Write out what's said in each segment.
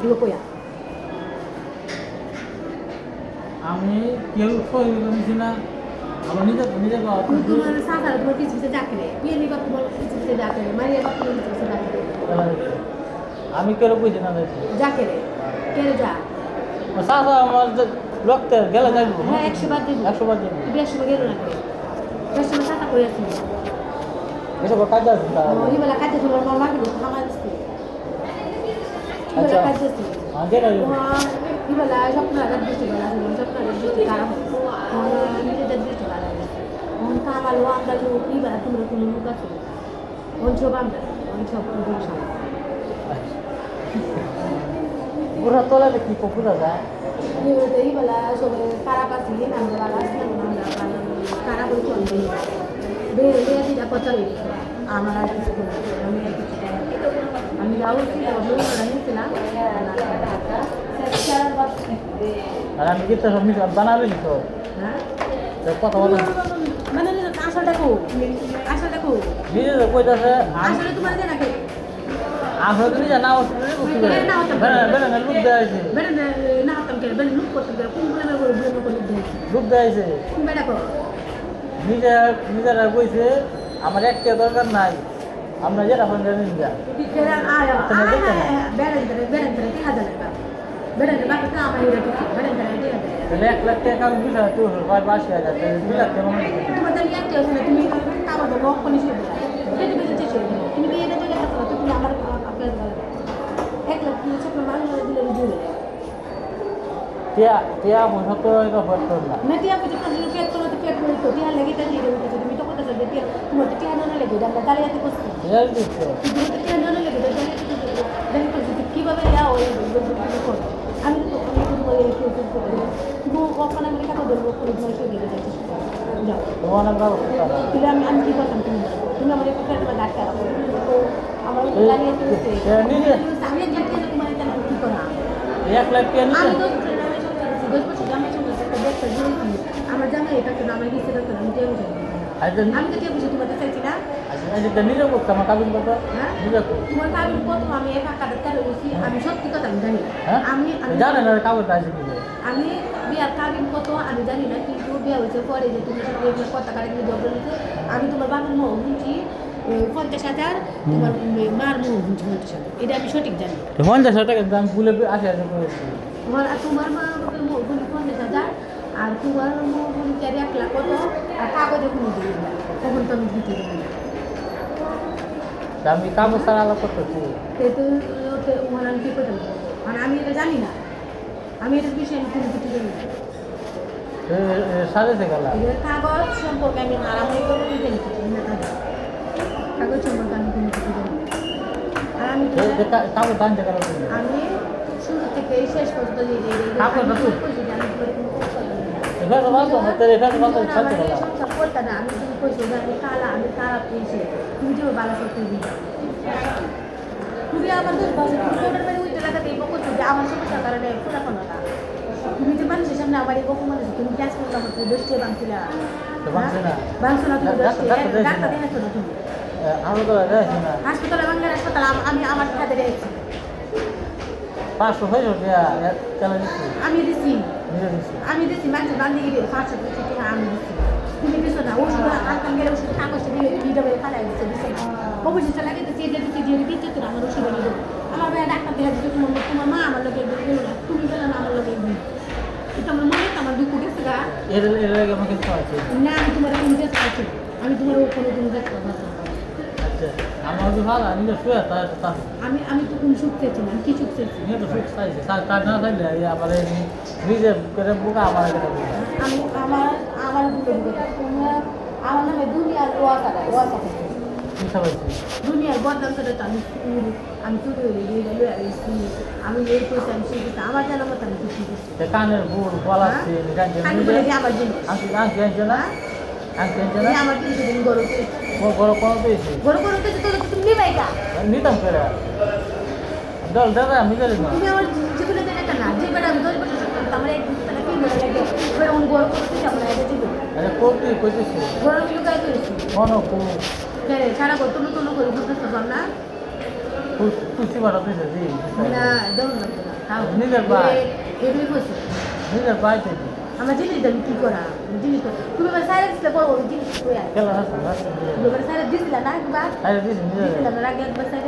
দিও কইয়া আমি কেউ সই করেছি না আমার নিজে নিজে তোমার সাসারা তোমার কিছু কিছু ডাকে রে বিয়ে বাপ তোমার কিছু কিছু ডাকে রে মারিয়া বাপ তোমার কিছু কিছু ডাকে রে আমি কেউ বুঝি না ডাকে রে কে রে যা সাসা আমার রক্তের গেলে যাইব হ্যাঁ 100 বার দিবি 100 বার দিবি তুমি 100 বার গেল না করে 100 বার সাসা কইয়া ছিল এসব কাজ আছে ওই বেলা কাজে তোমার মামা কি আমার দিছে আচ্ছা কাজে ছিল আগে না এই বেলা স্বপ্ন আগার দৃষ্টি বেলা স্বপ্ন আগার দৃষ্টি খারাপ নিজেদের দৃষ্টি খারাপ কামাল আমরা লোক এই বেলা তোমরা কোনো লোক আছে অঞ্চল আমরা অঞ্চল পুরা তোলাতে কি পুরা যায় এই বেলা সবাই খারাপ আছে আমরা বেলা আসলাম আমরা খারাপ হয়ে চলবে বের দিটা কথা আমার আর কিছু আমি যাওয়াছি নিয়েছিলাম আর আমি কি তো সব বানাবি তো হ্যাঁ কথা বলে মানে আসল দেখো নিজে তো কইতাছে আসলে তোমার যে নাকি আসলে তো নিজে না হচ্ছে বেড়ে না লুক দেয়াইছে বেড়ে না হতাম কেন বেড়ে লুক করতাম কেন কোন বলে করে বুঝে করে দিয়েছি লুক দেয়াইছে তুমি বেড়া করো নিজেরা কইছে আমার একটা দরকার নাই আমরা যেটা ফোন জানি না তাহলে 1 লাখ টাকা আমি বুঝা তো 82,000 2 লাখ টাকা মানে তোমার জানি একটা আছে না তুমি আমার লক করে শুয়ে দাও এটা বেঁচে চেষ্টা করো তুমি বিয়ে না দিলে হাত তুমি আমার আপনার 1 লাখ তুমি ছোট মানুষ দিলে বুঝে টিয়া পয়সা তো এটা হতো না না টিয়া পয়সা তো পেট করো তো পেট করো তো টিয়া লাগি তাই দিয়ে দেবো তুমি তো কথা বলতে টিয়া তোমার টিয়া না লাগে আমরা দাঁড়িয়ে বসছি রিয়াল দিচ্ছে তুমি তো টিয়া না লাগে দেখো কিভাবে ইয়া ওই করো আমি তো তোমার এই কেউ তুমি কখনো আমি টাকা দেবো তোমার শুয়ে দিয়ে যাচ্ছি যাও তোমার নাম রাখো তাহলে আমি কি করতাম তুমি আমার একটা তোমার ডাক্তার তো আমার দাঁড়িয়ে আমি যেতে তোমার এটা কি করা 1 লাখ টাকা নিয়ে আমি তো 10 বছর জামাই চলছে দেখতে দিয়েছি আমার জামাই এটা তো আমার দিতে দেখতে আমি টেবো আমি তো টেবো তোমার চাইছি না আচ্ছা নিজে করতে আমার কাবিন কত হ্যাঁ নিজে তোমার কাবিন কত আমি একা কাটা করে বসি আমি সত্যি কথা আমি জানি আমি জানেন না কাগজ আছে কি আমি বিয়ার কাবিন কত আমি জানি না কিন্তু বিয়া হয়েছে পরে যে তুমি কথা কাটা কিন্তু জব হয়েছে আমি তোমার বাবার মুখ শুনছি 50,000 তোমার মার মুখ শুনছি 50,000 এটা আমি সঠিক জানি 50,000 টাকা দাম ভুলে 80,000 করেছি তোমার মা বাবার মুখ শুনছি 50,000 আর তোমার মুখ শুনছি 1 লাখ কত আর কাগজে কোনো দিই না তখন তো আমি দিতে দেবো না আমি কাগজ ছাড়া আলাপ করতেছি কিন্তু মানে আমি কী করতে মানে আমি এটা জানি না আমি এটার বিষয়ে আমি কোনো কিছু জানি না সাজেছে গেলা কাগজ সম্পর্কে আমি আরামে করে নিতে কাগজ সম্পর্কে আমি কোনো কিছু জানি না আর আমি কাগজ দান জায়গা আমি শুরু থেকে শেষ পর্যন্ত করতে না আমি তুমি কইছো আমি তারা পেয়েছি তুমি যে বালা করতে দিই তুমি আমার দোষ বাসে তুমি বাড়ি উঠে লাগাতে করছো যে আমার সমস্যার কারণে খোলা কোনো না তুমি যে মানুষের সামনে আমার এই বকু মানুষ তুমি ক্যাশ করলাম দোষকে বাংছিলা বাংছো না তুমি ডাক্তার দেখাচ্ছো না তুমি হাসপাতালে বাংলার হাসপাতাল আমি আমার খাতে রেখেছি 500 হয়ে আমি দিছি মানুষ বান্ধি গিয়ে 500 টাকা আমি দিচ্ছি তুমি দিছো না ওষুধ আনতাম গেলে ওষুধ কাগজটা দিয়ে ভিডিও ফালাই দিচ্ছে অবশ্যই লাগে তো দিয়ে দিচ্ছি দিয়ে দিচ্ছে তো আমার ওষুধ নিয়ে দেবো আমার ভাই ডাক্তার দেখা দিচ্ছে তোমার মা আমার লোকের গেলো না তুমি গেলে না আমার লোকের এটা আমার মনে হয় আমার দুঃখ গেছে গা না আমি তোমার কোনো দেশ পাচ্ছি আমি তোমার কোনো দেশ পাচ্ছি আমার ভালো আমি তো শুয়ে আমি তো কোন সুখ চাইছি না আমি কি সুখ চাইছি তো সুখ চাইছে তার না চাইলে আবার নিজে করে বোকা আমার আমি আমার আমার নামে দুনিয়ার ওয়াসা দুনিয়ার বদনাম করে তো আমি চুরি হয়ে আমি এই করছি আমি শিখেছি আমার জানা মতো আমি কিছু করছি কানের বুড় গলা আমার জিনিস আমার জিনিস গরু বড় কোনো পেয়েছি গরু করতে তুমি নিবাই গা নিতাম করে দল দাদা আমি জানি না তুমি আমার জীবনে দেখা না যে বেড়া আমি 10 বছর করতাম আমার এক তাহলে কি মনে লাগে এবার অন গরু করতে যাব না এটা জীবন আরে কোটি কইতেছি গরু কি লুকাই করেছি কোন কো কেন সারা কত নতুন করে বুঝতে পারলাম না খুশি বাড়াতেছে জি না দেব না তাও নিজের ভাই। এগুলি বলছে নিজের ভাই থেকে আমার জিনিস আমি কি করা জিনিস তুমি এবার সাইড দিলে বড় জিনিস কই আর খেলা আছে আছে তুমি এবার সাইড দিছিলা না একবার আরে দিস নিজের দিছিলা না আগে একবার সাইড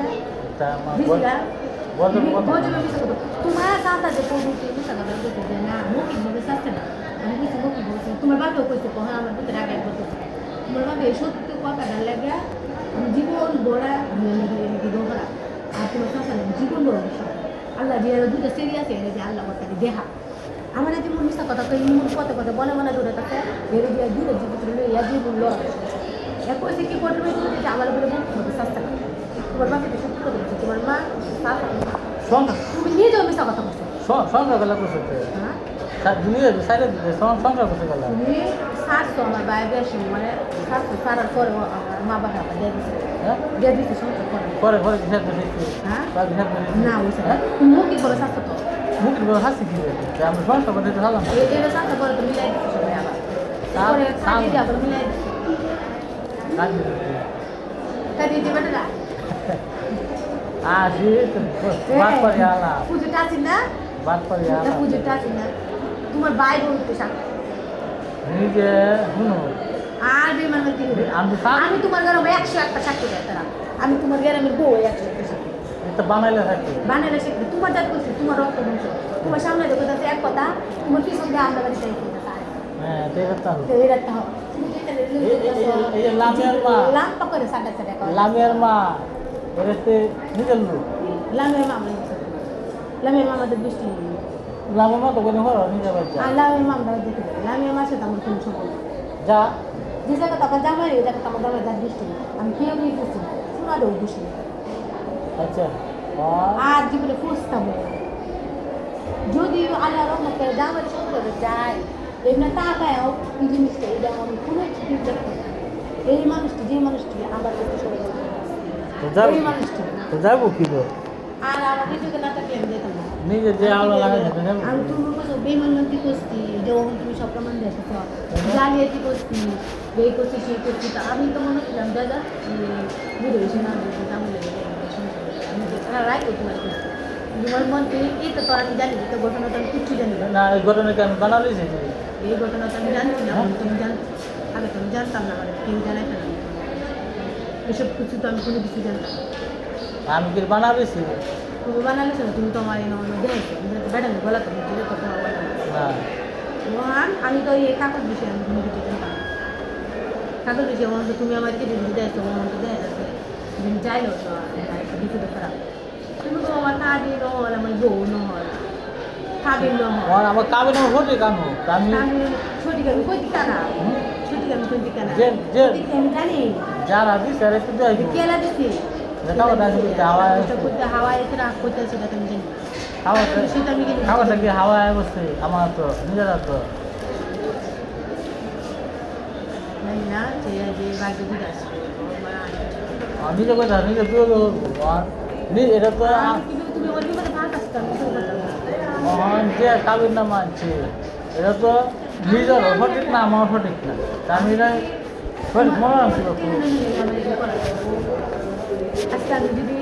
তা আমার দিছিলা বলতে তোমার সাথে যে পদ্ধতি মিশা কথা বলতে যে না মুখি ভাবে সাথে না আমি কিছু মুখি বলছি তোমার বাবা কইছে কোন আমার ভিতরে আগে একবার বলছে তোমার বাবা এই সত্যি কথাটা লাগে আমি জীবন বড়া আমি কি দোরা আর তোমার সাথে জীবন বড় আল্লাহ যে দুটো সিরিয়াস এনে যে আল্লাহ কথা দেখা আমার যে মন মিশা কথা কই মন কথা কথা বলে মনে ধরে থাকে এর যে দুটো জীবন ইয়া জীবন লড় এক কইছে কি করবে যে আমার বলে মুখ সাথে তোমার বাবা তো সত্যি কথা বলছে তোমার মা সংখ্যা তুমি নিজেও মিশা কথা বলছো সংখ্যা গেলা করছে হ্যাঁ দুনিয়া সাইডে দিতে সংখ্যা করছে গেলা তুমি সাতশো আমার বাইরে আসে মানে সাতশো সারার পরে আমার মা বাবা দিয়ে দিচ্ছে হ্যাঁ দিয়ে দিচ্ছে সংসার করে পরে পরে হিসাব করে হ্যাঁ তার হিসাব করে না ওইসব তুমি কি বলে সাতশো তো মুখের বড় হাসি কি যে আমরা সংখ্যা করতে চালাম এটা সাতশো পরে তো মিলাই দিচ্ছে সবাই আবার পরে কাটিয়ে দিয়ে আবার মিলাই দিচ্ছে কাটিয়ে দিয়ে বেটা আসি বাদ করে আলা পুজোটা আছি না বাদ করে আলা পুজোটা আছি না তোমার ভাই বলতে সাথে নিজে শুনো আর বেমান কি আমি তোমার গ্রামে 101টা সাক্ষী দেয় তারা আমি তোমার গ্রামের বউ 101টা সাক্ষী এটা বানাইলে থাকে বানালে সে তোমার জাত করছে তোমার রক্ত বংশ তোমার সামনে দেখো যাচ্ছে এক কথা তোমার পিছন দিয়ে আমরা বাড়ি চাই হ্যাঁ এটা তো এটা তো এই যে লামিয়ার মা লাম্পা করে সাদা সাদা লামিয়ার মা এরতে নিজের লোক লামের মামলা লামের মামাদের বৃষ্টি লামিয়ার মা তো কোনো হলো নিজের বাচ্চা আর লামের মামলা দেখে লামের মার সাথে আমার কোনো সম্পর্ক যা যে জায়গা টাকা জামাই ওই জায়গা আমার জামাই যার বৃষ্টি আমি কেউ নিয়ে গেছি শোনা দেবো বৃষ্টি আচ্ছা আর জীবনে ফুসতাম যদি আল্লাহ রহমতে জামাই সম্পর্কে যায় এমনি তাকায় এই জিনিসটা এটা আমি কোনো কিছু দেখতে এই মানুষটি যে মানুষটি আমার কাছে সরে এই মানুষটি তো যাবো কি গো আর আমার নিজেকে না থাকলে আমি যেতাম না নিজে যে আলো লাগাই আমি তুমি বলছো বেমানমন্তি করছি যখন তুমি সব প্রমাণ দেখেছ জালিয়াতি করছি এই করছি সেই করছি তা আমি তো মনে করলাম দাদা বুঝে বেশি না আমি রায় করতে পারি তোমার মন এই তো আমি জানি তো ঘটনা তো আমি কিচ্ছু জানি না না এই ঘটনাকে আমি বানালি এই ঘটনা তো আমি জানছি না তুমি জান আগে তো আমি জানতাম না মানে কেউ জানাই না এসব কিছু তো আমি কোনো কিছু জানতাম না আমি কি বানাবেছি তুমি বানালে তুমি তো আমার দেখেছো ম্যাডাম বলা তো তোমার বানানো না মহান আমি তো এই কাগজ বিষয়ে আমি কোনো কিছু জানতাম না কাগজ বিষয়ে মনে তুমি আমাকে যদি দেখছো মনে তো দেয় আছে তুমি চাইলো তো একটা বিপদে খারাপ তুমি তো আমার কাজে নহল আমার বউ নহল কাবিল নহল আমার কাবে না হতে কাম আমি আমি সঠিক আমি কই দিকা না সঠিক আমি কই দিকা না যে আমি জানি যারা দিছে আরে তুই যাই কেলা দিছি হাওয়া এসে রাগ করতেছে এটা আমি জানি সেটা আমি জানি খাওয়াটা কি হাওয়া অবশ্যই আমার তো নিজেরা তো জানি না যে বাড়িতে দিকে আসছে নিজে কথা নিজে তুই এটা তো তুমি ওর মধ্যে ভাগ আসতে যে কাবির নাম আছে এটা তো নিজের সঠিক না আমার সঠিক না আমি এটা মনে রাখছিল আজকে আমি যদি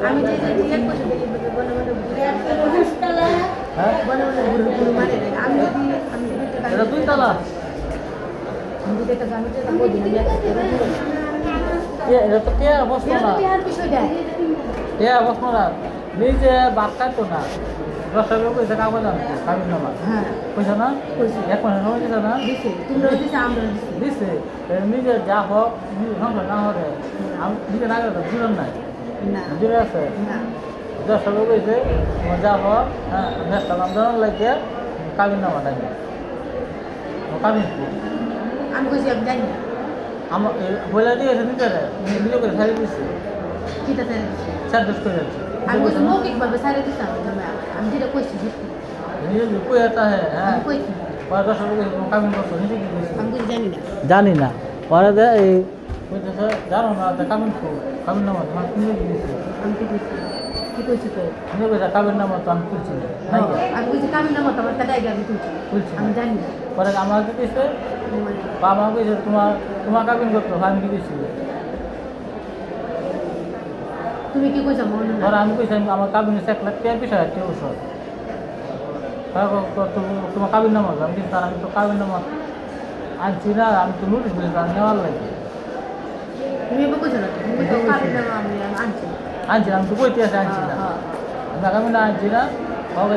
আমি যে জিজ্ঞেস করছি বলে বলে ঘুরে আসতে বলে বলে ঘুরে ঘুরে মারে আমি যদি আমি এটা দুই তালা আমি যদি একটা আমি যেটা বলি এটা তো কে অবস্থা না বিষয় দেয় কে অবস্থা না নিজে বাদ খাইতো না 10 পয়সা কাগজ আনতো কাবির নামা হ্যাঁ পয়সা না পয়সা এক পয়সা সময় দিছে না দিছে তোমরা দিছে আমরা দিছি দিছে নিজে যা হোক নিজে সংসার না হলে আমি নিজে না গেলে জীবন নাই না জুড়ে আছে না 10 পয়সা যা হোক হ্যাঁ নেক্সট আন্দোলন লাগে কাবির নামা নাই কাবির আমি কইছি আমি জানি না আমার বলে দিয়েছে নিজে করে ছাড়িয়ে দিচ্ছে কিটা তাই চার দশ করে যাচ্ছে আমি কইছি মৌখিকভাবে সারে দিছি আমি যেটা কইছি সত্যি নিজে লুকুই এটা হ্যাঁ আমি কইছি 10 কাবিন করছো নিজে কি কইছে আমি কইছি জানি না জানি না পরে দে এই কইতেছে জানো না কাবিন নামা তোমার কিনে দিয়েছে আমি কি কইছি কি কইছি তো নিজে কইছে কাবিন নামা তো আমি খুলছি না নাই আমি কইছি কামিন নাম তোমার কাছে আমি কইছি খুলছি আমি জানি না পরে আমার কি কইছে মানে বাবা কইছে তোমার কাবিন করতো আমি কি কইছি তুমি কি কইছো মনে ধর না আমি কইছি আমার কাবিনে 1 লাখ টাকা 20,000 টাকা ওষুধ তোমার কাবিন নামা আমি কিন্তু আমি তো কাবিন নামা আনছি না আমি তো নোটিশ দিয়েছি আমি নেওয়ার লাগে তুমি এবার কইছো না তুমি তো কাবিন নামা আমি আনছি আনছি আমি তো কইতে আছি আনছি না আমি আগামী না আনছি না হবে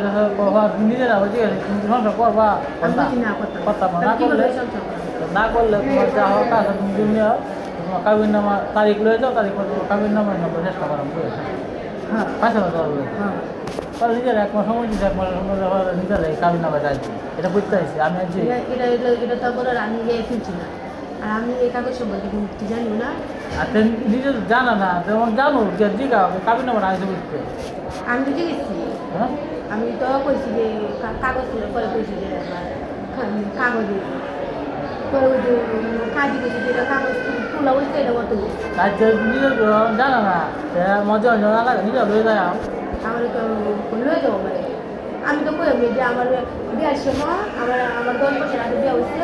নিজেরা ঠিক আছে তুমি সংসার করবা আমি না বলছি না করতাম করতাম না কি করলে করে সংসার করব? না করলে তোমার যা হওয়ার কাজ আছে তুমি জন্য তোমার কাবিন নামা তারিখ লয়ে যাও তারিখ মতো কাবিন নামার নম্বর চেষ্টা করাম হ্যাঁ পাঁচ হাজার টাকা হ্যাঁ তাহলে নিজের 1 মাস সময় দিচ্ছে 1 মাসের সময় নিজেরাই কাবিন নামা যাচ্ছি এটা বুঝতে পারছি আমি আনছি এটা তো বলার আমি ইয়ে ফেলছি না আর আমি এই কাগজ সম্পর্কে কিছু জানিও না আর নিজে জানা না যেমন জানো যে জিগা কাবিন নামা আগে বুঝতে আমি তো গেছি হ্যাঁ আমি তো কইছি যে কাগজ পরে কইছি যে কাগজে পরে ওই যে কাজি কইছি যে এটা কাগজ তোলা বলছে এটা অত তাই নিজে জানা না মজা জানা লাগে নিজে লয়ে যায় আমার তো লয়ে যাবো মানে আমি তো কই যে আমার বিয়ার সময় আমার 10 বছর আগে বিয়া হয়েছে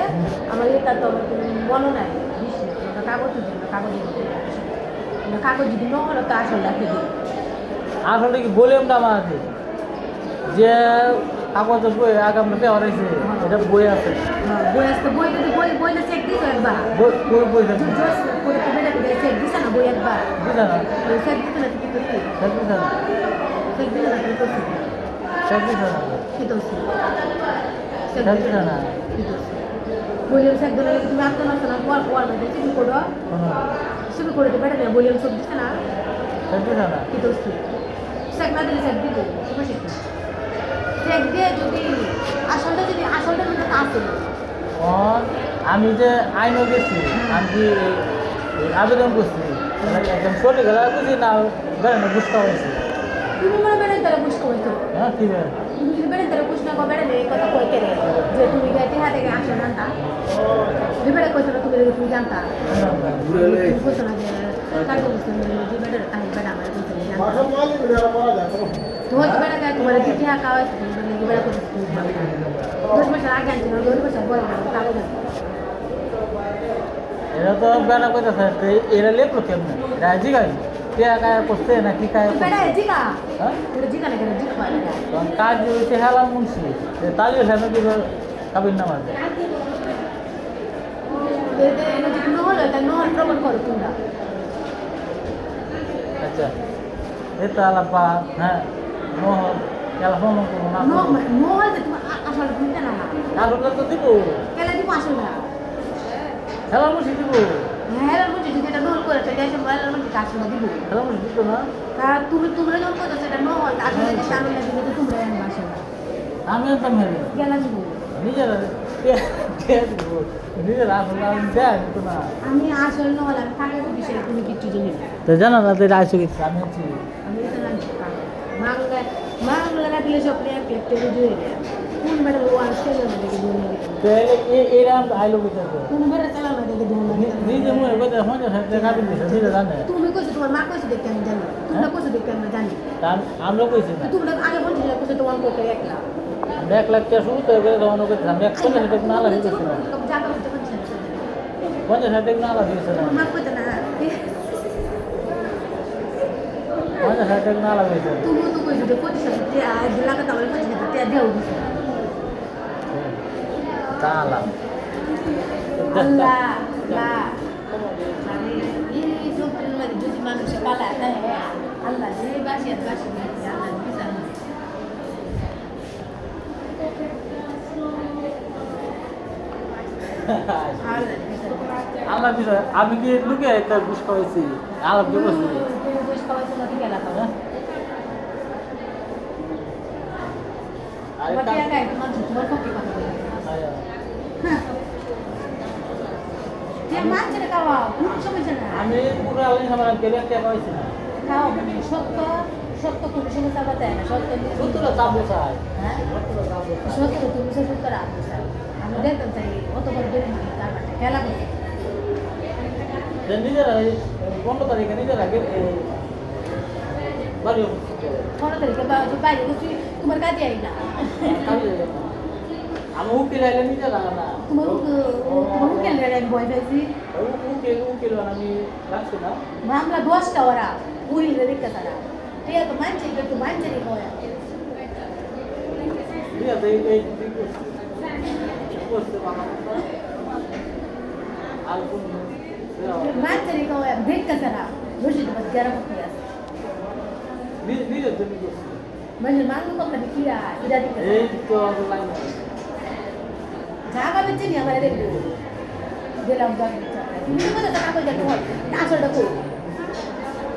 আমার এটা তো আমার কোনো মনে নাই কাগজ দিচ্ছে না কাগজ যদি ন হলো তো আসল রাখে দিই আসলে কি বললাম না আমার যে কাগজের বই আগামী পেপার হয়েছে এটা বই আছে বই আসতে বই যদি বইটা চেক দিছো একবার বই বই চেক দিছে না বই একবার বুঝা না চেক দিতে না কি করতে বুঝা না চেক দিতে না কি করতে বুঝা না কি করতে বুঝা না কি করতে বইয়ের চেক দিলে তুমি আসতে না না পর মধ্যে তুমি করো তুমি করে দিবে না বইয়ের সব দিছে না বুঝা না কি করতে চেক না দিলে চেক দিতে চেক দিয়ে যদি আসলটা যদি আসে আমি যে আইনও গেছি আমি কি আবেদন করছি একদম চলে গেলে বুঝি না বেড়ানো বুঝতে হয়েছে তুমি মনে বেড়ে তারা বুঝতে হইতো হ্যাঁ কি বেড়ে তুমি যদি বেড়ে তারা বুঝ না কো বেড়ে এই কথা কইতে রে যে তুমি গাইতে হাতে গে আসে জানতা তুমি বেড়ে কইছো না তুমি জানতা তুমি কইছো না যে কাকে বুঝতে না যে বেড়ে তাই বেড়ে আমার কইছো জানতা তোমার বেড়ে গায় তোমার দিতে হাকা হয় তুমি বেড়ে কইছো তুমি জানতা 10 বছর আগে আনছো 10 বছর পরে কাগজ এরা তো বেড়া কইতেছে এরা লেখলো কেমনে রাজি গাই কে কায় করছে না কি কায় বেড়ে জিগা হ্যাঁ তোর জিগা না কেন জিগ পায় না তখন কাজ হয়েছে হেলাম মুন্সি তালিও হেলাম কি কাবির নাম আছে যদি নহল এটা নহল প্রমাণ করো তোমরা আচ্ছা এটা আলাপা হ্যাঁ নহল ফোন করবো না নহল যে তুমি আসলে বুঝতে না আসলে তো দিব কেলে দিব আসল না হেলাম মুন্সি দিব হ্যাঁ বুঝি যদি এটা নহল করে তাহলে এসে মোবাইল মধ্যে কাজ না দিব হেলাম মুন্সি দিত না তা তোমরা যখন করছো সেটা নহল আসলে যে সামনে দিবে তো তোমরা এমন আসল আমি আনতাম হেলে গেলা দিব নিজেরা নিজেরা আসলে আমি দেয় তো না আমি আসল নহল আমি থাকে বিষয়ে তুমি কিচ্ছু জানি না তো জানা না তো আসছে কিছু আমি আছি আমি এটা জানি মাংলা রাখলে সব প্লেটে বুঝে কোন বেড়ে ওয়ান সেলের মধ্যে দুনিয়া এরাম আইলো কোথায় কোন বেড়ে চালার মধ্যে দুনিয়া নিজে মুখে কোথায় হয়ে যাচ্ছে কাবিন দিছে নিজে জানে তুমি কইছো তোমার মা কইছো দেখতে আমি জানি তোমরা কইছো দেখতে আমি জানি আমরা কইছি না তোমরা আগে বলছিলে কইছো তোমার কোকে একলা আমরা 1 লাখ টাকা শুরু করে তখন ওকে আমি 150 টাকা না লাগিয়েছি না জায়গা হতে পারছি না 50 টাকা না লাগিয়েছি না মা কইতো না 50 টাকা না লাগিয়েছি তুমি তো কইছো যে 25 টাকা আজ লাগা তাহলে 25 টাকা দেও দিছো তালা আল্লাহ লা মানে এই সব মানে যদি মানুষ কালা দেয় আল্লাহ যে বাসি আল্লাহ বিজান আল্লাহ বিষয় আমি কি লুকে একটা বুঝ খাওয়াইছি আলাপ দিয়ে বসছি তুমি বুঝ খাওয়াইছো না ঠিক এলাকা আর বাকি একাই তোমার তোমার পক্ষে কথা বলে যে মাছ রে খাওয়া কোনো সমস্যা না আমি পুরো আলাদা সামান কেলে একটা পাইছি না খাও সত্য সত্য কোনো সমস্যা বাতে না সত্য সত্তরটা চাবো চাই হ্যাঁ সত্য তুমি সত্য রাখো আমি দেখতাম তাই অত বড় দেরি না তারপরে খেলা করতে নিজেরা 15 তারিখে নিজেরা বাড়ি 15 তারিখে বাইরে গেছি তোমার কাজে আই না আমি উকিল আইলে নিজে লাগা না তোমার উকিল আমি ভয় পাইছি উকিল আমি রাখছি না মামলা 10টা ওরা উড়িয়ে দেখতে তারা ঠিক আছে তো মানছে নি কয় ঠিক আছে এই করতে আর কোন মানছে নি কয় দেখতে তারা রশিদ বাস যারা করতে আছে নিজের জন্য করছি মানে মানলো কথা কিরা ইরা দেখতে এই তো লাইন জায়গা বেচে নি আমার দেখবো গেলাম জায়গা তুমি তো কথা টাকা কই দেখো আসলটা কই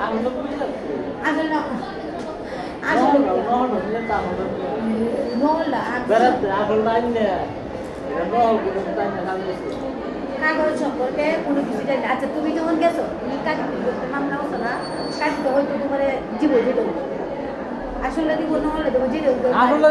আমি তো বুঝতে পারছি আসল না আসল আসল নলা বেড়াতে আসল লাইন নে এটা নল কোনো টাইম না খালি কাগজ সম্পর্কে কোনো কিছু জানি না। আচ্ছা তুমি যখন গেছো তুমি কাজ করতে মামলা হতো না কাজ তো হয়তো তোমার জীবন দিত আসলে দিব নহলে দেবো যেটা আসলে